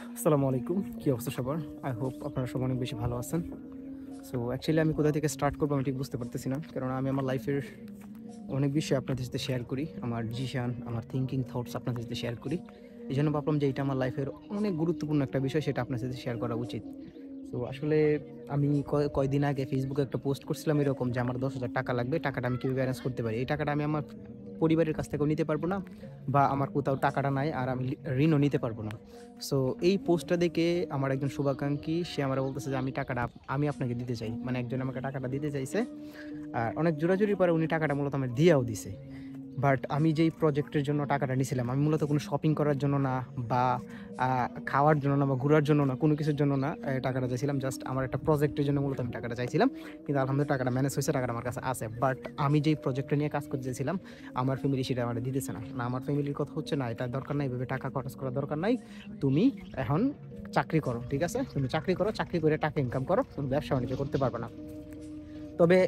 আসসালামু আলাইকুম। কি অবস্থা সবার? আই হোপ আপনারা সবাই অনেক বেশি ভালো আছেন। সো অ্যাকচুয়ালি আমি কোথা থেকে স্টার্ট করবো আমি ঠিক বুঝতে পারতেছি না। কারণ আমি আমার লাইফের অনেক বিষয় আপনাদের সাথে শেয়ার করি। আমার ডিসিশন, আমার থিংকিং থটস আপনাদের সাথে শেয়ার করি। এজন্য ভাবলাম যে এটা আমার লাইফের অনেক গুরুত্বপূর্ণ একটা বিষয়, সেটা আপনার সাথে শেয়ার করা উচিত। সো আসলে আমি কয়দিন আগে ফেসবুকে একটা পোস্ট করছিলাম এরকম যে আমার ১০,০০০ টাকা লাগবে। টাকাটা আমি কিভাবে অ্যারেঞ্জ করতে পারি? এই টাকাটা আমি আমার পরিবারের কাছ থেকেও নিতে পারবো না, বা আমার কোথাও টাকাটা নাই আর আমি ঋণও নিতে পারবো না। সো এই পোস্টটা দেখে আমার একজন শুভাকাঙ্ক্ষী সে আমারে বলতেছে যে আমি টাকাটা আমি আপনাকে দিতে চাই। মানে একজন আমাকে টাকাটা দিতে চাইছে। আর অনেক জোরাজুরির পরে উনি টাকাটা মূলত আমায় দিয়াও দিছে। বাট আমি যেই প্রজেক্টের জন্য টাকাটা নিছিলাম, আমি মূলত কোনো শপিং করার জন্য না, বা খাওয়ার জন্য না, বা ঘুরার জন্য না, কোনো কিছুর জন্য না টাকাটা চাইছিলাম। জাস্ট আমার একটা প্রজেক্টের জন্য মূলত আমি টাকাটা চাইছিলাম। কিন্তু আলহামদুলিল্লাহ টাকাটা ম্যানেজ হইছে, টাকাটা আমার কাছে আছে। বাট আমি যেই প্রজেক্টটা নিয়ে কাজ করতে চাইছিলাম, আমার ফ্যামিলি সেটা আমারে দিতেছে না। না, আমার ফ্যামিলির কথা হচ্ছে, "না, এটা দরকার নাই, এভাবে টাকা খরচ করার দরকার নাই। তুমি এখন চাকরি করো, ঠিক আছে? তুমি চাকরি করো, চাকরি করে টাকা ইনকাম করো। তুমি ব্যবসা-বাণিজ্য করতে পারবে না।" তবে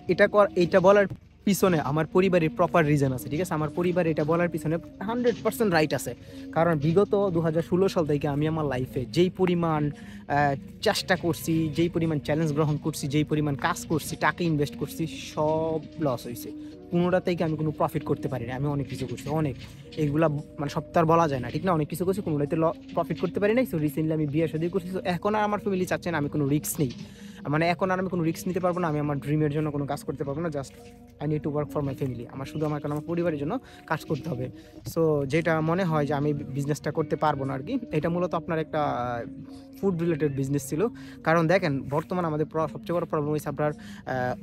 এইটা বলার পিছনে আমার পরিবারের প্রপার রিজন আছে, ঠিক আছে? আমার পরিবার এটা বলার পিছনে 100% রাইট আছে। কারণ বিগত ২০১৬ সাল থেকে আমি আমার লাইফে যেই পরিমাণ চেষ্টা করছি, যেই পরিমাণ চ্যালেঞ্জ গ্রহণ করছি, যেই পরিমাণ কাজ করছি, টাকা ইনভেস্ট করছি, সব লস হইছে। কোনোটা থেকে আমি কোনো প্রফিট করতে পারি নাই। আমি অনেক কিছু করছি, অনেক। এগুলা মানে সব তো আর বলা যায় না, ঠিক না? অনেক কিছু করছি, কোনোটাতে প্রফিট করতে পারি নাই। সো রিসেন্টলি আমি বিয়ে-শাদী করছি। সো এখন আর আমার ফ্যামিলি চাচ্ছে না আমি কোনো রিস্ক নেই। মানে এখন আর আমি কোনো রিস্ক নিতে পারবো না। আমি আমার ড্রিমের জন্য কোনো কাজ করতে পারবো না। Just I need to work for my family. আমার শুধু আমার কারণ আমার পরিবারের জন্য কাজ করতে হবে। সো যেটা মনে হয় যে আমি বিজনেসটা করতে পারবো না আরকি। এটা মূলত আপনার একটা ফুড রিলেটেড বিজনেস ছিল। কারণ দেখেন বর্তমানে আমাদের সবচেয়ে বড় প্রবলেম হইছে আপনার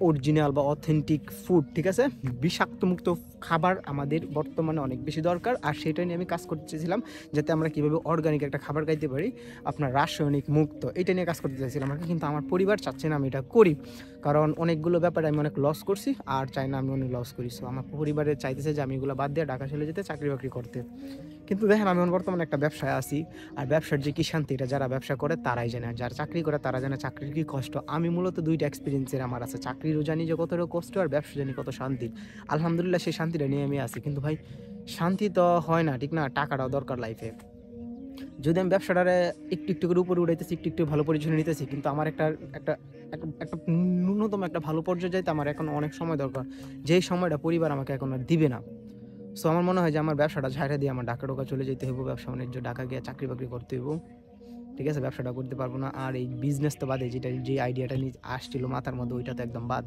অরিজিনাল বা অথেন্টিক ফুড, ঠিক আছে? বিষাক্তমুক্ত খাবার আমাদের বর্তমানে অনেক বেশি দরকার। আর সেটা নিয়ে আমি কাজ করতে চেয়েছিলাম, যাতে আমরা কীভাবে অর্গানিক একটা খাবার খাইতে পারি, আপনার রাসায়নিক মুক্ত। এইটা নিয়ে কাজ করতে চাইছিলাম আরকি। কিন্তু আমার পরিবার চাচ্ছে না আমি এটা করি। কারণ অনেকগুলো ব্যাপারে আমি অনেক লস করছি, আর চাই না আমি অনেক লস করি। সো আমার পরিবারে চাইতেছে যে আমি এগুলো বাদ দিয়ে ঢাকা চলে যেতে, চাকরি-বাকরি করতে। কিন্তু দেখেন আমি এখন বর্তমানে একটা ব্যবসায় আছি। আর ব্যবসার যে কি শান্তি, এটা যারা ব্যবসা করে তারাই জানে। আর যারা চাকরি করে তারা জানে চাকরির কি কষ্ট। আমি মূলত ২ টা এক্সপেরিয়েন্সের আমার আছে। চাকরিরও জানি যে কতটা কষ্ট, আর ব্যবসা জানি কত শান্তি। আলহামদুলিল্লাহ সেই শান্তিটা নিয়ে আমি আছি। কিন্তু ভাই শান্তি তো হয় না, ঠিক না? টাকাটাও দরকার লাইফে। যদি আমি ব্যবসাটারে একটু করে উপরে উঠাইতেছি, একটু ভালো পজিশনে নিতেছি, কিন্তু আমার একটা একটা একটা একটা ন্যূনতম একটা ভালো পর্যায়ে যাইতে আমার এখন অনেক সময় দরকার। যেই সময়টা পরিবার আমাকে এখন আর দিবে না। সো আমার মনে হয় যে আমার ব্যবসাটা ছাইড়া দিয়ে আমার ঢাকা-ঢোকা চলে যেতে হইব। ব্যবসা-বাণিজ্য ঢাকা গিয়ে চাকরি-বাকরি করতে হইব। ঠিক আছে? ব্যবসাটা করতে পারব না। আর এই বিজনেস তো বাদে, যে আইডিয়াটা আসছিল মাথার মধ্যে, ওইটা তো একদম বাদ।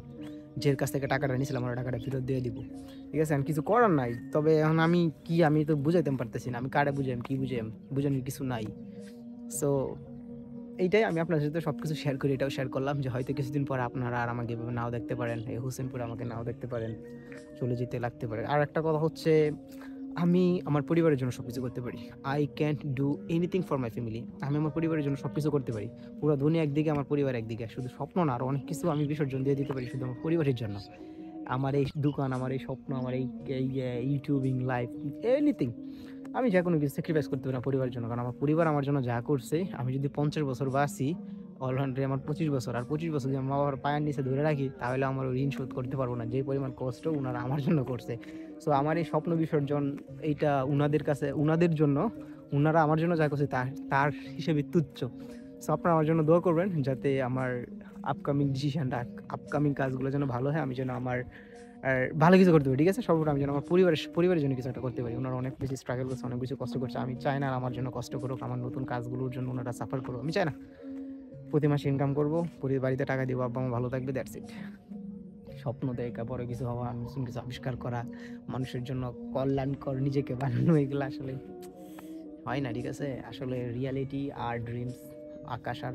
যের কাছ থেকে টাকাটা নিছিলাম ওর টাকাটা ফেরত দিয়ে দিব। ঠিক আছে? এখন কিছু করার নাই। তবে এখন আমি তো বুঝাইতে পারতেছি না। আমি কারে বুঝাইম, কি বুঝাইম? বুঝানোর কিছু নাই। সো এইটাই আমি আপনার সাথে সবকিছু শেয়ার করি। এটাও শেয়ার করলাম যে হয়তো কিছুদিন পরে আপনারা আর আমাকে এভাবে নাও দেখতে পারেন। এই হোসেনপুরে আমাকে নাও দেখতে পারেন। চলে যেতে লাগতে পারে। আরেকটা কথা হচ্ছে, আমি আমার পরিবারের জন্য সবকিছু করতে পারি। I can't do anything for my family. আমি আমার পরিবারের জন্য সবকিছু করতে পারি। পুরা দুনিয়া একদিকে, আমার পরিবার একদিকে। শুধু স্বপ্ন না, আরো অনেক কিছু আমি বিসর্জন দিয়ে দিতে পারি শুধু আমার পরিবারের জন্য। আমার এই দোকান, আমার এই স্বপ্ন, আমার এই ইউটিউবিং লাইফ, এনিথিং। আমি যেকোনো কিছু স্যাক্রিফাইস করতে পারি আমার পরিবারের জন্য। কারণ আমার পরিবার আমার জন্য যা করছে, আমি যদি ৫০ বছর বাঁচি, অলরেডি আমার ২৫ বছর। আর ২৫ বছর যদি আমার মা-বাবার পায়ের নিচে ধরে রাখি, তাহলে আমার ওই ঋণ শোধ করতে পারব না। যে পরিমাণ কষ্ট উনারা আমার জন্য করছে। সো আমার এই স্বপ্ন বিসর্জন, এইটা উনাদের কাছে, উনাদের জন্য, উনারা আমার জন্য যা করছে তার তার হিসেবে তুচ্ছ। সো আপনারা আমার জন্য দোয়া করবেন, যাতে আমার আপকামিং ডিসিশনটা, আপকামিং কাজগুলো যেন ভালো হয়। আমি যেন আমার ভালো কিছু করতে পারি, ঠিক আছে? সর্বোপরি আমি যেন আমার পরিবারের জন্য কিছু একটা করতে পারি। উনারা অনেক বেশি স্ট্রাগল করছে, অনেক বেশি কষ্ট করছে। আমি চাই না আর আমার জন্য কষ্ট করুক, আমার নতুন কাজগুলোর জন্য উনারা সাফার করুক। আমি চাই না। প্রতি মাসে ইনকাম করব, বাড়িতে টাকা দিব, আব্বা-আম্মা ভালো থাকবে, দ্যাটস ইট। স্বপ্ন দেখা, বড় কিছু হওয়া, নতুন কিছু আবিষ্কার করা, মানুষের জন্য কল্যাণকর নিজেকে বানানো, এগুলো আসলে হয় না, ঠিক আছে? আসলে রিয়ালিটি আর ড্রিমস আকাশ আর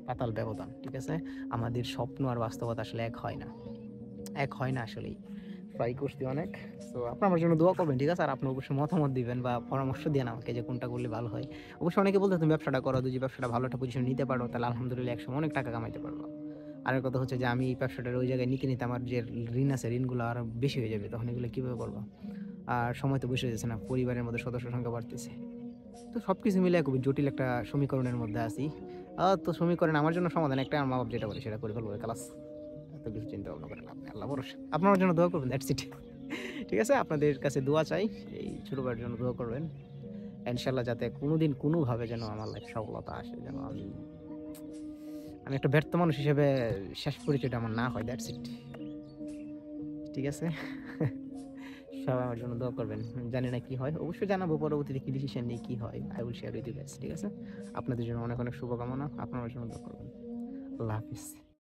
পাতাল ব্যবধান, ঠিক আছে? আমাদের স্বপ্ন আর বাস্তবতা আসলে এক হয় না। এক হয় না আসলেই। ট্রাই করছি অনেক। সো আপনারা আমার জন্য দোয়া করবেন, ঠিক আছে? আর আপনি অবশ্যই মতামত দিবেন বা পরামর্শ দিয়েন আমাকে যে কোনটা করলে ভালো হয়। অবশ্যই অনেকে বলতে, "তুমি ব্যবসাটা করো, যদি ব্যবসাটা ভালো একটা পজিশনে নিতে পারো, তাহলে আলহামদুলিল্লাহ একসময় অনেক টাকা কামাইতে পারবা।" আরেক কথা হচ্ছে যে আমি এই ব্যবসাটার ওই জায়গায় নিতে আমার যে ঋণ আছে, ঋণগুলো আরো বেশি হয়ে যাবে। তখন এগুলো কিভাবে করবা? আর সময় তো বসে যাচ্ছে না। পরিবারের মধ্যে সদস্য সংখ্যা বাড়তেছে। তো সবকিছু মিলায়ে খুবই জটিল একটা সমীকরণের মধ্যে আছি। তো সমীকরণ আমার জন্য সমাধান একটাই, আমার মা-বাপ যেটা বলে সেটা করে ফেলবো, খালাস। এত কিছু চিন্তা ভাবনা করে লাভ নেই। আল্লাহ ভরসা। আপনার আমার জন্য দোয়া করবেন, দ্যাটস ইট। ঠিক আছে? আপনাদের কাছে দোয়া চাই। এই ছোট ভাইয়ের জন্য দোয়া করবেন। ইনশাল্লাহ যাতে কোনোদিন কোনোভাবে যেন আমার লাইফ সফলতা আসে, যেন আমি আমি একটা ব্যর্থ মানুষ হিসেবে শেষ পরিচয়টা আমার না হয়, দ্যাটস ইট। ঠিক আছে? সবাই আমার জন্য দোয়া করবেন। জানি না কি হয়। অবশ্যই জানাবো পরবর্তীতে কি ডিসিশন নিই, কি হয়। I will share with you guys, ঠিক আছে? আপনাদের জন্য অনেক, অনেক শুভকামনা। আপনার জন্য দোয়া করবেন। আল্লাহ হাফেজ।